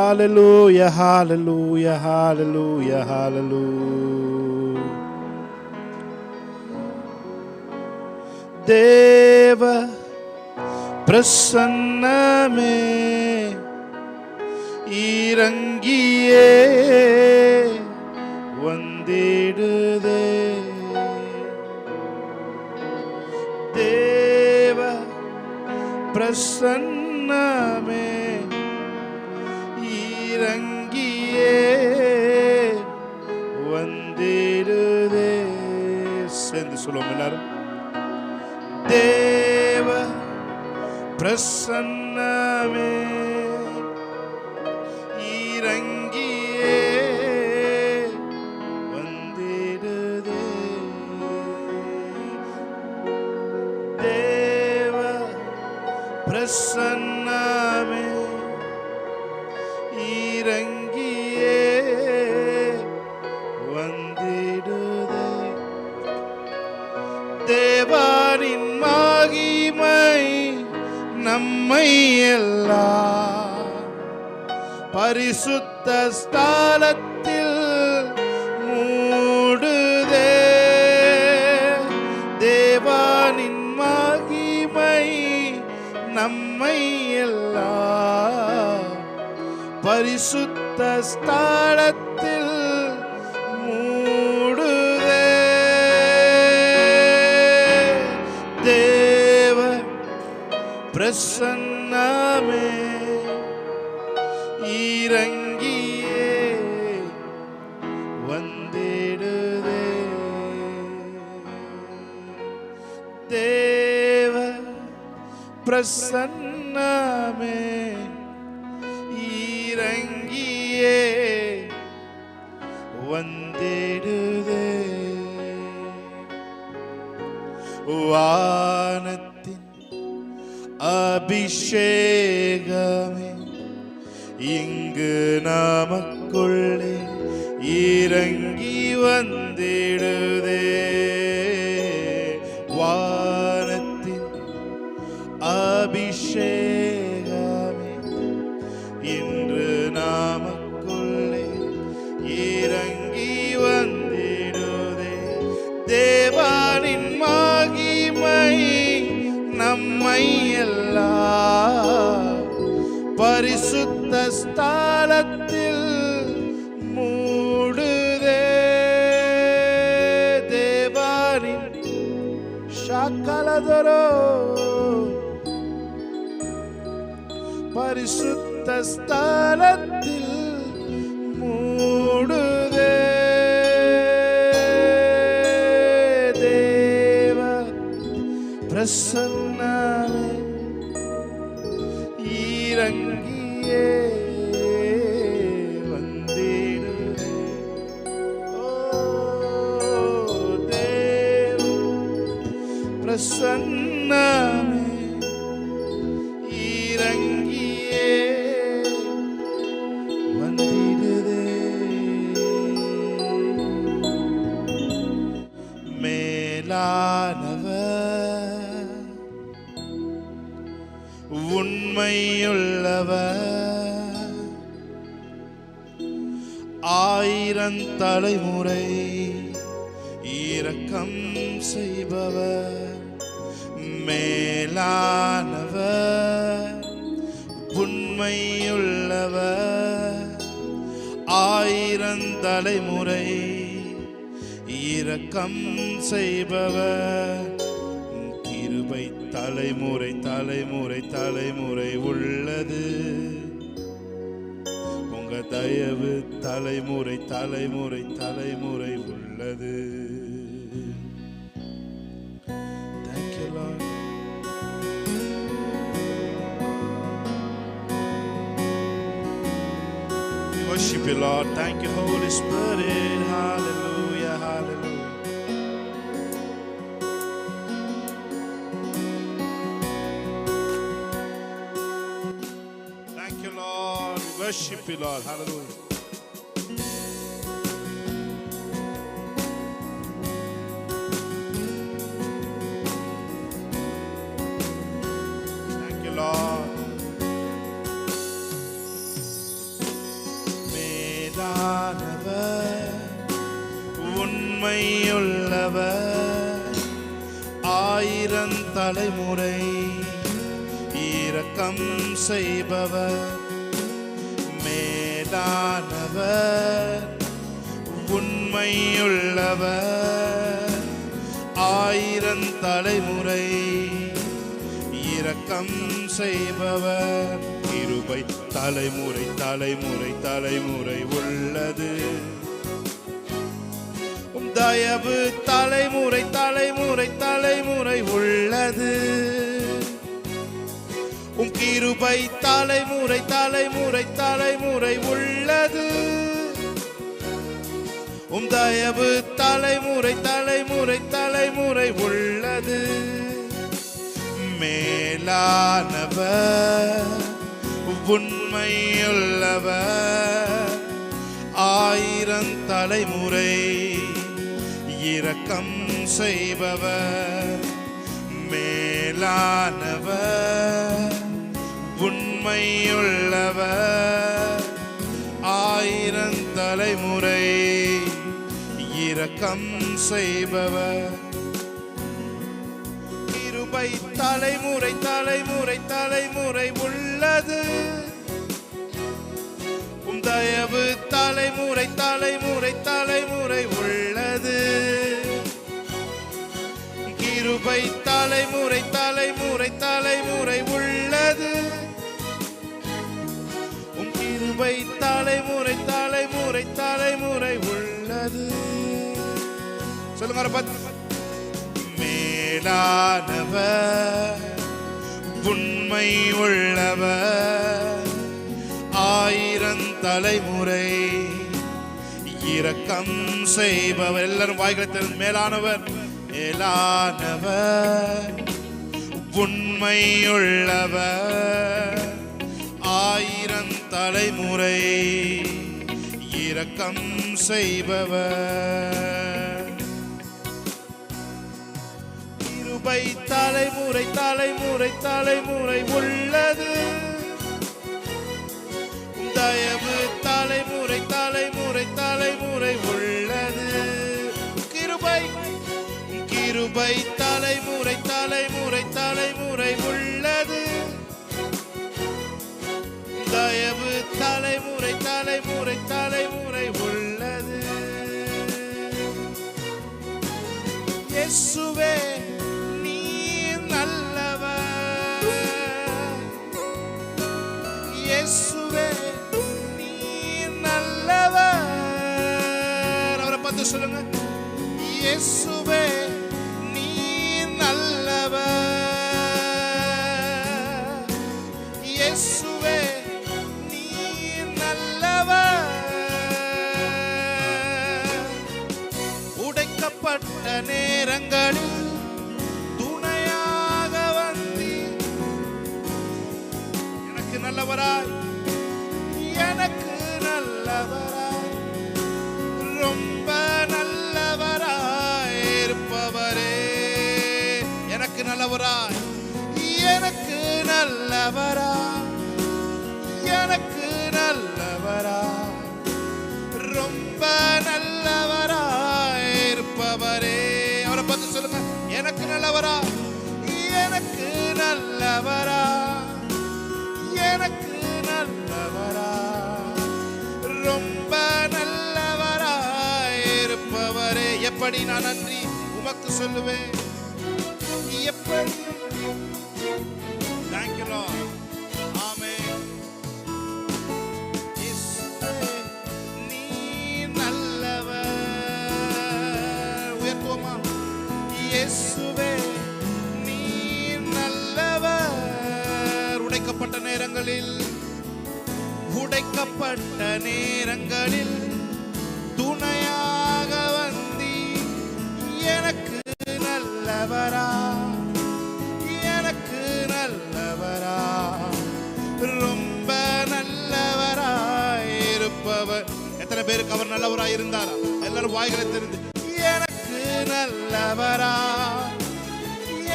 Hallelujah, hallelujah, hallelujah, hallelujah. தேவ பிரசன்னமே இறங்கியே வந்திடுதே. தேவ பிரசன்னமே இறங்கியே வந்திடுதே. சேர்ந்து சொல்லுவோம் எல்லாரும். தேவ பிரசன்னமே இறங்கியே வந்திடுதே. தேவ பிரசன்னமே இறங்கியே வந்திடுதே. தேவனின் மகிமை நம்மை எல்லாம் பரிசுத்த ஸ்தலத்தில் மூடுதே. தேவனின் மகிமை நம்மை எல்லாம் பரிசுத்த ஸ்தலத்தில் மூடுதே. தேவ பிரசன்னமே இறங்கியே வந்திடுதே. தேவ பிரசன்னமே இறங்கியே வந்திடுதே. வானத்தின் அபிஷேகமே இங்கு நமக்குள்ளே இறங்கி வந்திடுதே. வானத்தின் அபிஷேகமே இன்று நமக்குள்ளே இறங்கி வந்திடுதே. தேவனின் மகிமை நம்மை எல்லாம் பரிசுத்த ஸ்தலத்தில் மூடுதே. தேவனின் ஷாக்கலதரோ பரிசுத்த ஸ்தலத்தில் மூடுதே. தேவ பிரசன்னமே இறங்கியே வந்திடுதே. ஓ தேவ பிரசன்னமே இறங்கியே வந்திடுதே. மேலானவர் உண்மையுள்ளவர் ஆயிரம் தலைமுறை இரக்கம் செய்பவர். மேலானவர் உண்மையுள்ளவர் ஆயிரம் தலைமுறை இரக்கம் செய்பவர். கிருபை தலைமுறை தலைமுறை தலைமுறை உள்ளது. உங்க தயவு தலைமுறை தலைமுறை தலைமுறை உள்ளது. Thank you, Lord. We worship you, Lord. Thank you, Holy Spirit. Hallelujah, hallelujah. Worship you, Lord. Hallelujah. Thank you, Lord. ஆயிரம் தலைமுறை இரக்கம் செய்பவர் மேலானவர் உண்மையுள்ளவர் ஆயிரம் தலைமுறை இரக்கம் செய்பவர் கிருபை தலைமுறை தலைமுறை தலைமுறை உள்ளது தயவு தலைமுறை தலைமுறை தலைமுறை உள்ளது கிருபை தலைமுறை தலைமுறை தலைமுறை உள்ளது தயவு தலைமுறை தலைமுறை தலைமுறை உள்ளது மேலானவர் உண்மையுள்ளவர் ஆயிரம் தலைமுறை இரக்கம் செய்பவர் மேலானவர் உண்மையுள்ளவர் ஆயிரம் தலைமுறை இரக்கம் செய்பவர் கிருபை தலைமுறை தலைமுறை தலைமுறை உள்ளது தயவு தலைமுறை தலைமுறை தலைமுறை உள்ளது கிருபை தலைமுறை தலைமுறை தலைமுறை உள்ளது கிருபை தலைமுறை தலைமுறை தலைமுறை உள்ளது சொல்லுங்க மேலானவர் உண்மை உள்ளவர் ஆயிரம் தலைமுறை இரக்கம் செய்பவர் எல்லாரும் வாய்களை மேலானவர் மேலானவர் உண்மையுள்ளவர் ஆயிரம் தலைமுறை இரக்கம் செய்பவர் கிருபை தலைமுறை தலைமுறை தலைமுறை உள்ளது தயவு தலைமுறை தலைமுறை தலைமுறை உள்ளது கிருபை கிருபை தலைமுறை தலைமுறை தலைமுறை உள்ளது தயவு தலைமுறை தலைமுறை தலைமுறை உள்ளது இயேசுவே நீர் நல்லவர் இயேசுவே அவரை பார்த்து சொல்லுங்க இயேசுவே நீர் நல்லவர் இயேசுவே நீர் நல்லவர் உடைக்கப்பட்ட நேரங்களில் துணையாக வந்து எனக்கு நல்லவராய் எனக்கு நல்லவராய் ரொம்ப நல்லவராய் இருப்பவரே எனக்கு நல்லவராய் எனக்கு நல்லவராய் எனக்கு நல்லவராய் ரொம்ப நல்லவராய் இருப்பவரே அவரை பார்த்து சொல்லுங்க எனக்கு நல்லவராய் எனக்கு நல்லவராய் எனக்கு நல்லவராய் ரொம்ப நல்லவராய் இருப்பவரே எப்படி நான் நன்றி உமக்கு சொல்லுவேன் எப்படி Thank you Lord ஆமென் இயேசுவே நீ நல்லவர் உயர்த்துவோமா இயேசுவே நீ நல்லவர் உடைக்கப்பட்ட நேரங்களில் துணையாக வந்தி எனக்கு நல்லவரா எனக்கு நல்லவரா ரொம்ப நல்லவராய் இருப்பவர் எத்தனை பேருக்கு அவர் நல்லவராய் இருந்தாரா எல்லாரும் வாய்களை தெரிந்து எனக்கு நல்லவரா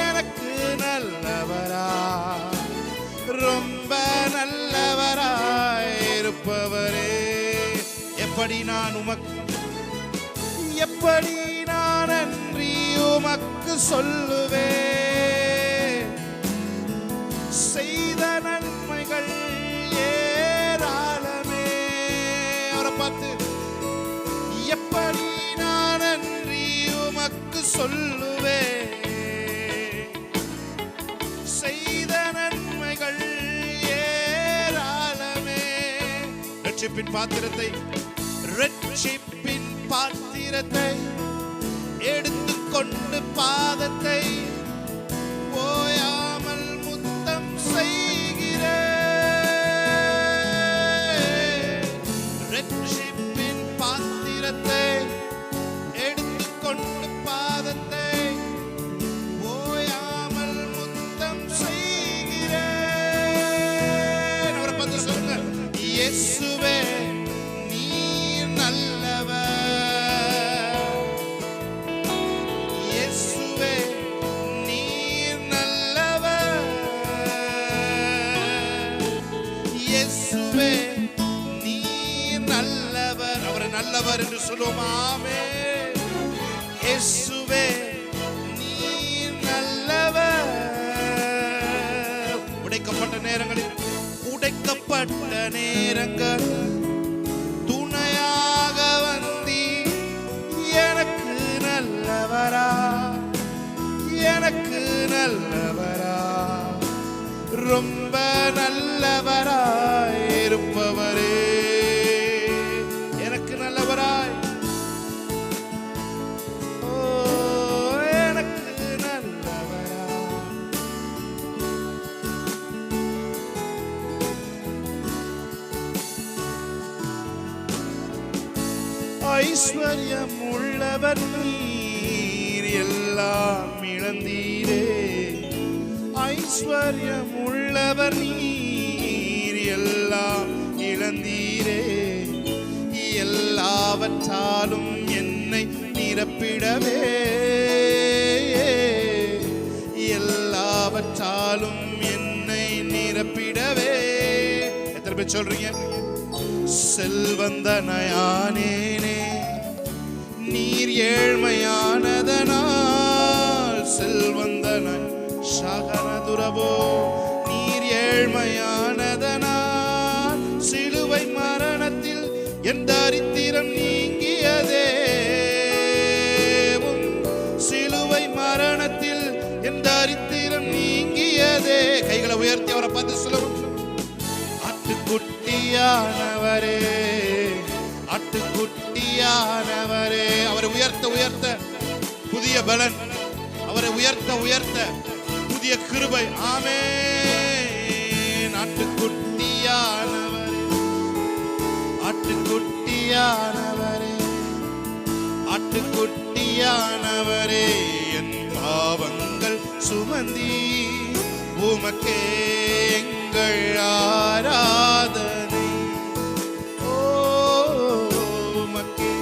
எனக்கு நல்லவரா ரொம்ப நல்லவராய் இருப்பவரே எப்படி நான் நன்றி உமக்கு சொல்லுவேன் சொல்லுவே. செய்த நன்மைகள் ஏராளமே. ரட்சிப்பின் பாத்திரத்தை எடுத்துக்கொண்டு பாதத்தை ஓயாமல் முத்தம் செய்கிறேன். ரட்சிப்பின் பாத்திரத்தை எடுத்துக்கொண்டு பாதத்தை ஓயாமல் முத்தம் செய்கிறேன். அவரை பார்த்து சொல்லுங்க, இயேசுவே நீர் நல்லவர். இயேசுவே நீர் நல்லவர். இயேசுவே நீர் நல்லவர். அவரை நல்லவர் என்று சொல்லுவோம். ஆமென். இயேசுவே நீர் நல்லவர். உடைக்கப்பட்ட நேரங்கள் துணையாக வந்தி எனக்கு நல்லவரா, எனக்கு நல்லவரா, ரொம்ப நல்லவராய் இருப்பவரே, எனக்கு நல்லவராய், ஓ எனக்கு நல்லவரா. ஐஸ்வர்யம் உள்ளவர் நீர் எல்லாம் இழந்தீரே. ஐஸ்வர்யம் உள்ளவர் நீர் எல்லாம் இழந்தீரே. எல்லாவற்றாலும் என்னை நிரப்பிடவே, எல்லாவற்றாலும் என்னை நிரப்பிடவே. எத்தனை பேர் சொல்றீங்க? செல்வந்தனானேனே நீர் ஏழ்மையானதனால், செல்வந்தனாய் சகனதுரபோ நீர் ஏழ்மையானதனால், சிலுவை மரணத்தில் என் தரித்திரம் நீங்கியதே. சிலுவை மரணத்தில் என் தரித்திரம் நீங்கியதே. கைகளை உயர்த்தி அவரை பார்த்து சொல்லுவோம். ஆட்டுக்குட்டியானவரே, ஆட்டுக்குட்டியானவரே. அவரை உயர்த்த உயர்த்த புதிய பலன், அவரை உயர்த்த உயர்த்த புதிய கிருபை. ஆமென். ஆட்டுக்குட்டியானவரே, ஆட்டுக்குட்டியானவரே, ஆட்டுக்குட்டியானவரே. என் பாவங்கள் சுமந்தி உமக்கே எங்கள் ஆராதனை. ஓ உமக்கே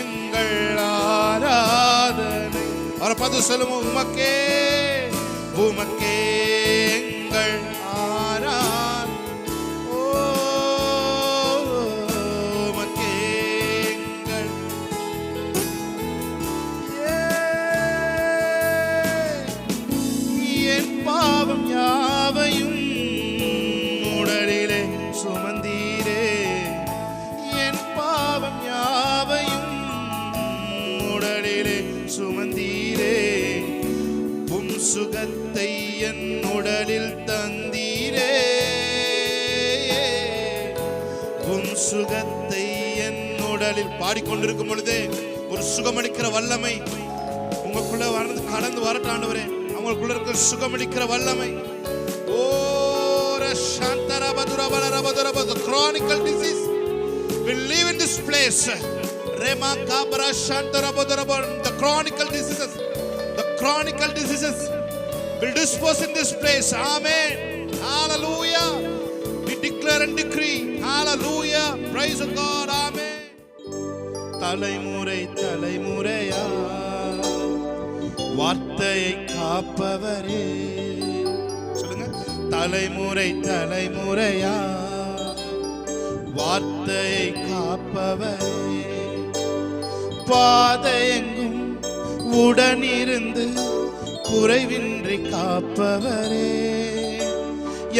எங்கள் ஆராதனை. அவரை பார்த்து சொல்லுவோம். உமக்கே, உமக்கே எங்கள் ஆராதனை. ஓ உமக்கே எங்கள். என் பாவம் யாவையும் உடலிலே சுமந்தீரே. என் பாவம் யாவையும் உடலிலே சுமந்தீரே. உம் சுகத்தை என் உடலில் தந்தீரே. உம் சுகத்தை என் உடலில். பாடிக்கொண்டிருக்கும் பொழுதே ஒரு சுகமளிக்கிற வல்லமை உங்களுக்குள்ள கடந்து வரட்டும் ஆண்டவரே. அவங்களுக்குள்ள இருக்கிற சுகமளிக்கிற வல்லமை. ஓ the chronic disease will leave in this place. The chronic diseases, the chronic diseases will dispose in this place. Amen. Hallelujah. We declare and decree. Hallelujah. Praise God. Amen. தலைமுறை தலைமுறையா வார்த்தையை காப்பவரே. சொல்லுங்க. தலைமுறை தலைமுறையா வார்த்தையை காப்பவரே. பாதையெங்கும் உடனிருந்து குறைவின்றி காப்பவரே.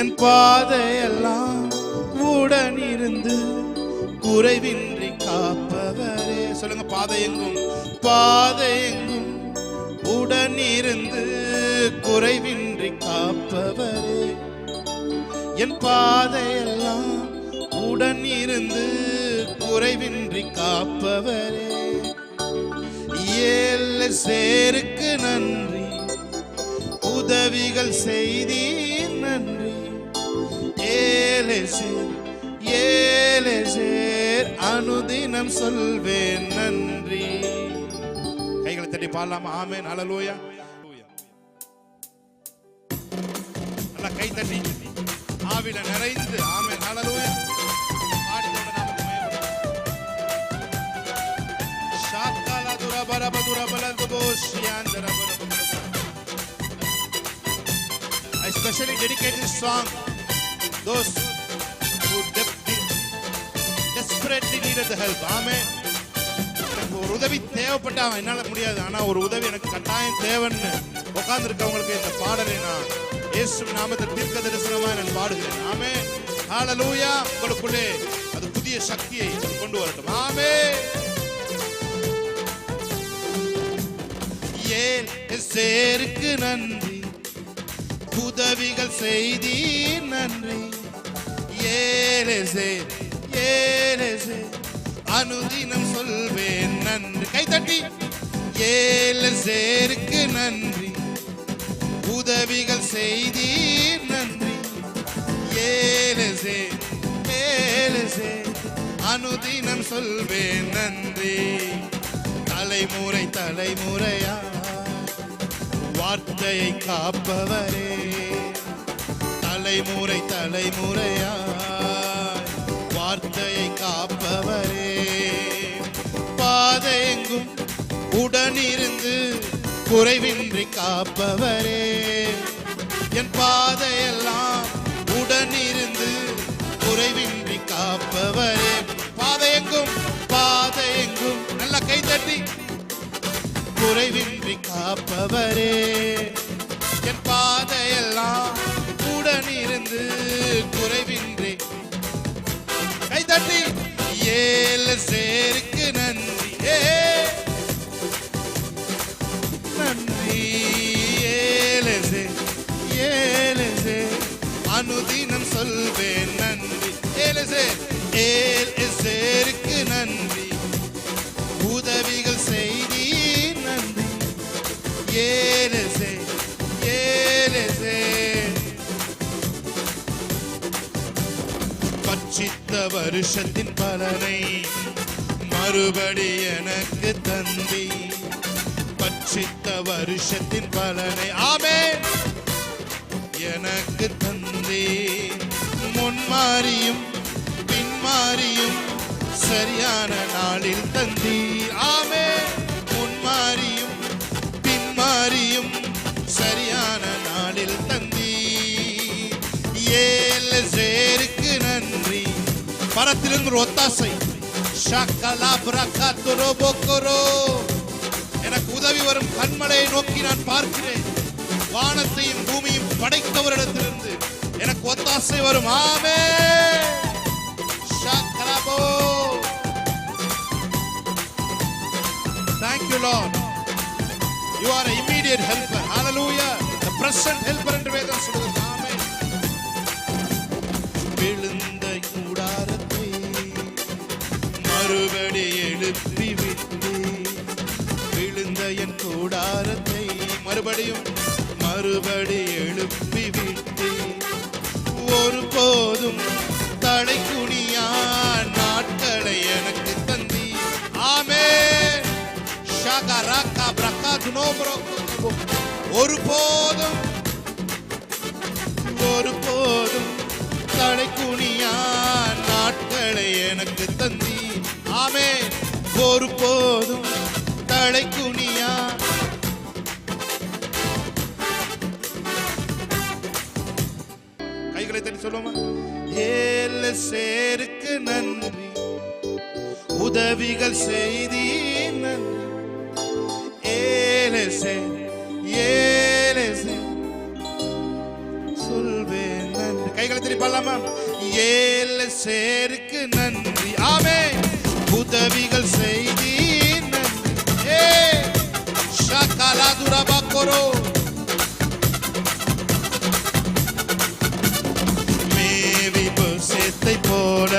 என் பாதையெல்லாம் உடனிருந்து குறைவின்றி காப்பவரே. சொல்லுங்க. பாதையெங்கும், பாதையெங்கும் உடனிருந்து குறைவின்றி காப்பவரே, என் பாதையெல்லாம் உடனிருந்து குறைவின்றி காப்பவரே, ஏலேசருக்கு நன்றி, உதவிகள் செய்தீர் நன்றி, ஏலேசர் ஏலேசர் அனுதினம் சொல்வேன் நன்றி. கைகளை தட்டி பாடலாமா? ஆமென், ஹல்லேலூயா. நல்லா கை தட்டி ஆவில நிறைந்து ஆமென், ஹல்லேலூயா. ஆண்டவருடைய நாமத்தை மகிமைப்படுத்துவோம். ஷாக்காலா துரபரபதுர பலதுபோஷியாந்தர பரபரப. I especially dedicate this song those who desperately needed the help. ஆமென். எனக்கு ஒரு உதவி தேவைப்பட்டா என்னால முடியாது, ஆனா ஒரு உதவி எனக்கு கட்டாயம் தேவைன்னு உட்கார்ந்து இருக்கவங்களுக்கு இந்த பாடலை நான் இயேசுவின் நாமத்தில் தீர்க்க தரிசனமாய் நான் பாடுகிறேன். ஆமென், ஹல்லேலூயா. உங்களுக்குள்ளே அது புதிய சக்தியை கொண்டு வரட்டும். ஆமென். ஏலேசருக்கு நன்றி, உதவிகள் செய்தீர் நன்றி, ஏலேசர் ஏலேசர் அனுதினம் சொல்வேன் நன்றி. கைதட்டி ஏலேசருக்கு நன்றி, உதவிகள் செய்தீர் நன்றி, ஏலேசர் ஏலேசர் அனுதினம் சொல்வேன் நன்றி. தலைமுறை தலைமுறையா வார்த்தையை காப்பவரே, தலைமுறை தலைமுறையா வார்த்தையை காப்பவரே, பாதையெங்கும் உடனிருந்து குறைவின்றி காப்பவரே, என் பாதையெல்லாம் உடனிருந்து குறைவின்றி காப்பவரே, பாதையெங்கும் பாதையெங்கும் நல்ல கைதட்டி குறைவின்றி காப்பவரே, என் பாதையெல்லாம் உடனிருந்து குறைவின்றி. கைதட்டி ஏலேசருக்கு நன்றி, நன்றி, ஏலேசர் ஏலேசர் அனுதினம் சொல்வேன் நன்றி, ஏலேசர் ஏலேசருக்கு நன்றி, உதவிகள் செய்தீர் நன்றி, ஏலேசர் ஏலேசர் பட்சித்த வருஷத்தின் பலனை மறுபடி எனக்கு தந்தி, பட்சித்த வருஷத்தின் பலனை ஆமென் எனக்கு தந்தி, முன்மாறியும் பின்மாறியும் சரியான நாளில் தந்தீர். ஆமென், முன்மாறியும் பின்மாறியும் சரியான நாளில் தந்தீர். ஏலேசருக்கு நன்றி. பரத்திலிருந்து ஒத்தாசை ஷக்கலா பிரகத்துரோ போக்கரோ, எனக்கு உதவி வரும் கண்மலையை நோக்கி நான் பார்க்கிறேன், வானத்தையும் பூமியும் படைத்தவரிடத்திலிருந்து எனக்கு ஒத்தாசை வரும். ஆமென். ஷக்கலபோ. Thank you Lord. You are an immediate helper. Hallelujah. The present helper என்று வேதம் சொல்லுகிறது. ஆமென். விழுந்த கூடாரத்தை மறுபடி எழுப்பி விட்டு, விழுந்த என் கூடாரத்தை மறுபடியும் மறுபடி எழுப்பி விட்டு, ஒருபோதும் தடை குனியா நாட்களை எனக்கு தந்தி. ஆமென். ஷகரகா பிரகதுனோப்ரோ. ஒருபோதும் ஒருபோதும் தடை குனியா நாட்களை எனக்கு தந்தி. ஆமென். ஒருபோதும் தடை குனியா. கைகளை தட்டி சொல்லுமா? ஏலேசருக்கு நன்றி, உதவிகள் செய்தீர் நன்றி, ஏலேசர் ஏலேசர் சொல்வேன் நன்றி. கைகளை தட்டி பாடலாமா? ஏலேசருக்கு நன்றி. ஆமென். உதவிகள் செய்தீர் நன்றி. ஷகா ஷகலா துரபக்கரோ. மேவிபோசேத்தை போல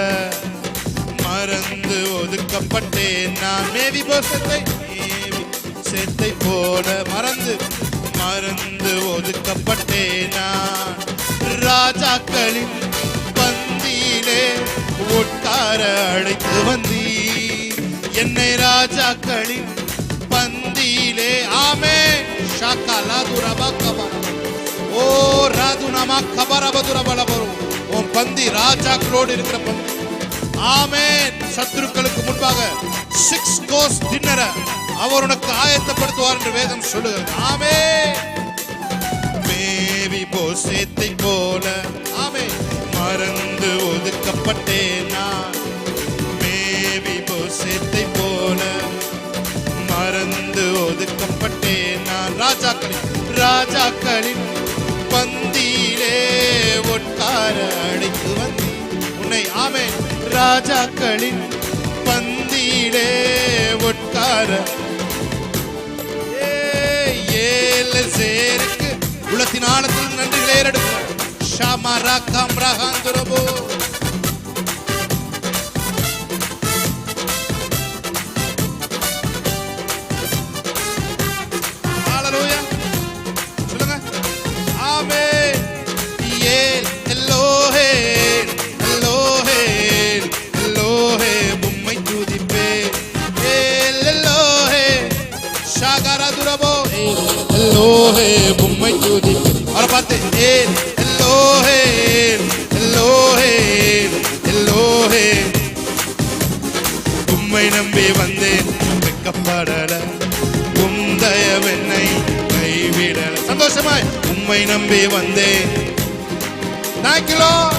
மறந்து ஒதுக்கப்பட்டேன் நான். மேவிபோசேத்தை போல மறந்து ஒதுக்கப்பட்டேன் நான். ராஜாக்களின் பந்தியிலே உட்கார அழைத்து வந்தீ என்னை. ராஜாக்களின் பந்தியிலே ஆமென். ஷகலா துரபக்கபா. ஓ ராதுனமா கபரபதுரபலபரு. உன் பந்தி ராஜாக்களோடு இருக்கிற பந்தி. ஆமென். சத்துருக்களுக்கு முன்பாக 6 கோர்ஸ் டின்னரை அவர் உனக்கு ஆயத்தப்படுத்துவார் என்று வேதம் சொல்லுகிறது. ஆமென். மேவிபோசேத்தை போல ஆமென் மறந்து ஒதுக்கப்பட்டேன் நான். மேவிபோசேத்தை போல மறந்து ஒதுக்கப்பட்டேன் நான். ராஜாக்களின் பந்தியிலே உட்கார அழைத்து வந்தீ உன்னை. ஆமென். ராஜாக்களின் பந்தியிலே உட்கார. ஏலேசேருக்கு உள்ளத்தின் ஆழத்தில் நன்றிகளை ஏறெடுப்போம். ஷமரா கம்ரஹாந்துரபோ. ஹalleluya சொல்லுங்க. ஆமென். ஏல் எல்லோஹே எல்லோஹே எல்லோஹே உம்மை துதிப்பேன். ஏல் எல்லோஹே ஷகரா துரபோ. எல்லோஹே உம்மை துதிப்பேன். அவரை பார்த்து ஏல் எல்லோஹே எல்லோஹே எல்லோஹே உம்மை நம்பி வந்தேன் வெட்கப்படல. உம் தயவென்னை கைவிடல. சந்தோஷமாய் உம்மை நம்பி வந்தேன். Thank you Lord.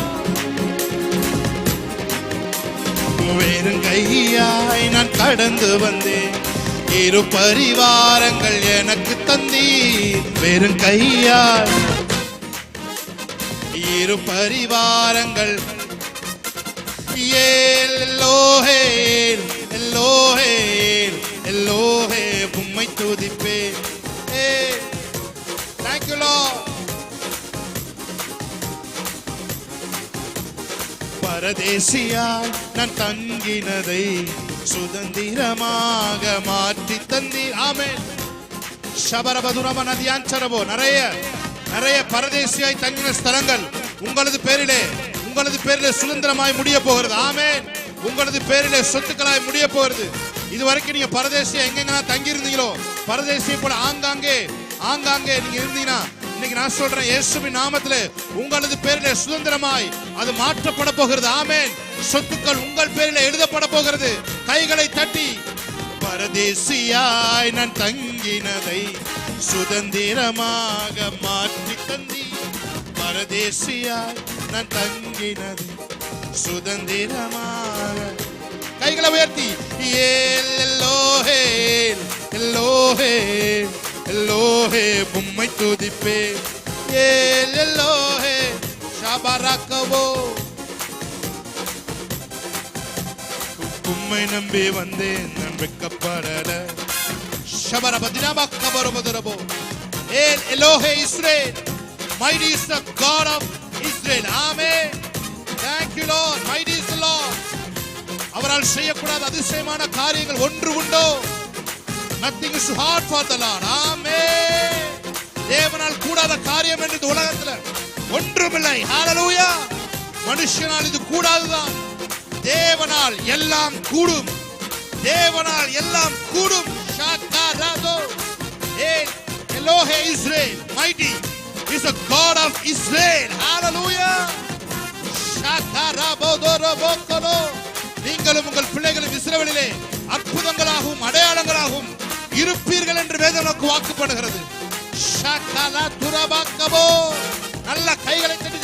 வெறும் கையாய் நான் கடந்து வந்தேன். இரு பரிவாரங்கள் எனக்கு தந்தீர். வெறும் கையாய் இரு பரிவாரங்கள். ஏல் எல்லோஹே எல்லோஹே எல்லோஹே உம்மை துதிப்பேன். Thank you Lord. பரதேசியாய் நான் தங்கினதை சுதந்திரமாக மாற்றி தந்தி. ஆமென். ஷபரபதுரப நதியாஞ்சரபோ. நிறைய பரதேசியாய் தங்கின ஸ்தலங்கள் உங்களது பேரிலே சுதந்திரமாய் முடிய போகிறது. ஆமென். உங்களது பேரிலே சொத்துக்களாய் முடிய போகிறது. இதுவரைக்கும் நீங்க பரதேசியா எங்கெங்கெல்லாம் தங்கி இருந்தீங்களோ, பரதேசியை போல ஆங்காங்கே நீங்க இருந்தீங்கன்னா, இன்னைக்கு நான் சொல்றேன் இயேசுவின் நாமத்திலே உங்களது பேரிலே சுதந்திரமாய் அது மாற்றப்பட போகிறது. ஆமென். சொத்துக்கள் உங்கள் பேரிலே எழுதப்பட போகிறது. கைகளை தட்டி பரதேசியாய் நான் தங்கினதை சுதந்திரமாக மாற்றி தந்தி. பரதேசியாய் நான் தங்கினதை சுதந்திரமாக. கைகளை உயர்த்தி ஏல் எல்லோஹே எல்லோஹே எல்லோஹே உம்மை துதிப்பேன். ஏல் எல்லோஹே ஷபரக்கவோ. உம்மை நம்பி வந்தேன் நான் வெட்கப்படல. ஷபரபதினபக்கபரபதரபோ. ஏல் எல்லோஹே Israel. Mighty is the God of Israel. Amen. Thank you Lord. Mighty is the Lord. அவரால் செய்யக்கூடாத அதிசயமான காரியங்கள் ஒன்று உண்டோ? Nothing is hard for the Lord. Amen. தேவனால் கூடாத காரியம் என்று இந்த உலகத்துல ஒன்றுமில்லை. ஹalleluya. மனுஷனால் இது கூடாதுதான். தேவனால் எல்லாம் கூடும். தேவனால் எல்லாம் கூடும். ஷாகாராதோ. எலோஹே Israel. Mighty is the God of Israel. Hallelujah. ஷாகாராபோதோரோபோகலோ. நீங்களும் உங்கள் பிள்ளைகளும் இஸ்ரவேலிலே அற்புதங்களாகவும் அடையாளங்களாகவும் இருப்பீர்கள் என்று வேதம் நமக்கு வாக்குப்படுகிறது. ஷகலா துரபக்கபோ. நல்ல கைகளை தட்டி